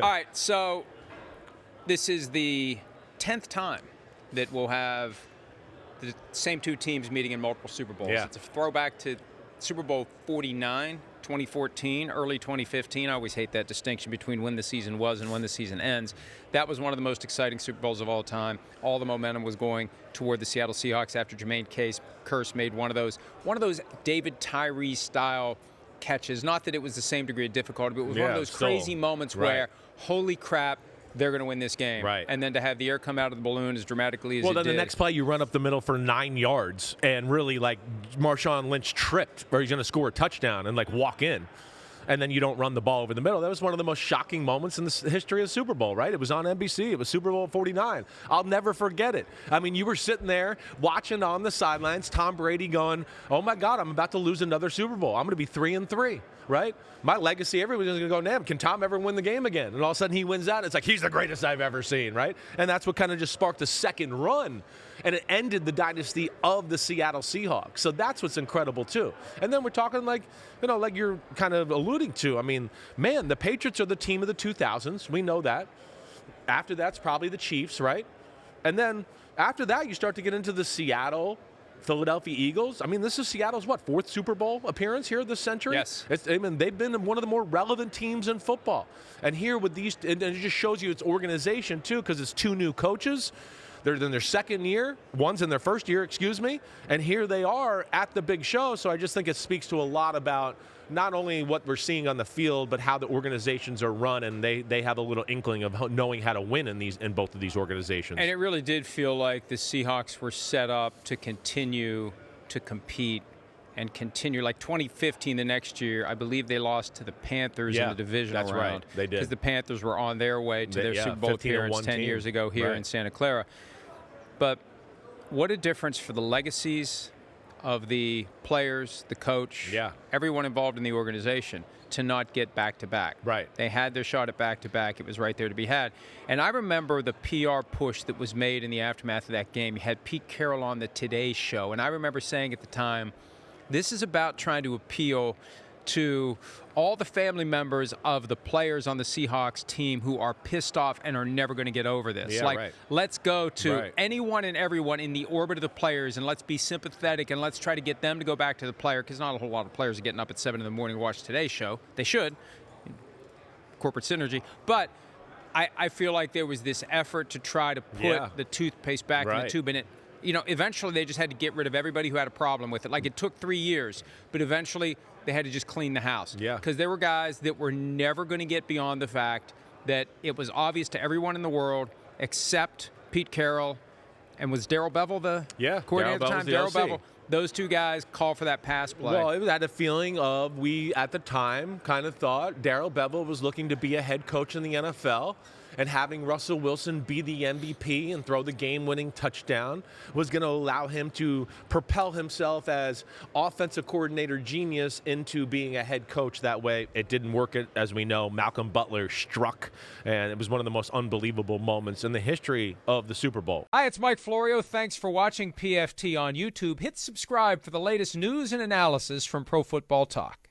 All right, so this is the 10th time that we'll have the same two teams meeting in multiple Super Bowls. Yeah. It's a throwback to Super Bowl 49, 2014, early 2015. I always hate that distinction between when the season was and when the season ends. That was one of the most exciting Super Bowls of all time. All the momentum was going toward the Seattle Seahawks after Jermaine Kearse made one of those David Tyree style catches. Not that it was the same degree of difficulty, but it was one of those crazy moments where, holy crap, they're going to win this game. Right. And then to have the air come out of the balloon as dramatically as it did. Well, then the next play, you run up the middle for 9 yards, and really, like, Marshawn Lynch tripped, or he's going to score a touchdown and, like, walk in. And then you don't run the ball over the middle. That was one of the most shocking moments in the history of the Super Bowl, right? It was on NBC. It was Super Bowl 49. I'll never forget it. I mean, you were sitting there watching on the sidelines, Tom Brady going, oh, my God, I'm about to lose another Super Bowl. I'm going to be 3-3, right? My legacy, everybody's going to go, damn, can Tom ever win the game again? And all of a sudden he wins out. It's like, he's the greatest I've ever seen, right? And that's what kind of just sparked the second run. And it ended the dynasty of the Seattle Seahawks. So that's what's incredible, too. And then we're talking like you're kind of alluding to. I mean, man, the Patriots are the team of the 2000s. We know that. After that's probably the Chiefs, right? And then after that, you start to get into the Seattle, Philadelphia Eagles. I mean, this is Seattle's, fourth Super Bowl appearance here this century? Yes. They've been one of the more relevant teams in football. And here with these, and it just shows you its organization, too, because it's two new coaches. They're in their second year. One's in their first year, and here they are at the big show. So I just think it speaks to a lot about not only what we're seeing on the field, but how the organizations are run, and they have a little inkling of knowing how to win in both of these organizations. And it really did feel like the Seahawks were set up to continue to compete and continue. Like 2015, the next year, I believe they lost to the Panthers in the divisional round. That's right. They did. Because the Panthers were on their way to their Super Bowl appearance 10 years ago here in Santa Clara. But what a difference for the legacies of the players, the coach, everyone involved in the organization to not get back-to-back. Right. They had their shot at back-to-back. It was right there to be had. And I remember the PR push that was made in the aftermath of that game. You had Pete Carroll on the Today Show, and I remember saying at the time, this is about trying to appeal to all the family members of the players on the Seahawks team who are pissed off and are never going to get over this. Let's go to anyone and everyone in the orbit of the players, and let's be sympathetic, and let's try to get them to go back to the player, because not a whole lot of players are getting up at 7 in the morning to watch Today's Show. They should. Corporate synergy. But I feel like there was this effort to try to put the toothpaste back in the tube, and eventually they just had to get rid of everybody who had a problem with it. Like, it took 3 years, but eventually they had to just clean the house. Yeah. Because there were guys that were never going to get beyond the fact that it was obvious to everyone in the world except Pete Carroll, and was Darrell Bevell the coordinator at the time? Darrell Bevell. Those two guys called for that pass play. Well, it had a feeling of, we at the time kind of thought Darrell Bevell was looking to be a head coach in the NFL, and having Russell Wilson be the MVP and throw the game-winning touchdown was going to allow him to propel himself as offensive coordinator genius into being a head coach that way. It didn't work, as we know. Malcolm Butler struck, and it was one of the most unbelievable moments in the history of the Super Bowl. Hi, it's Mike Florio. Thanks for watching PFT on YouTube. Hit subscribe for the latest news and analysis from Pro Football Talk.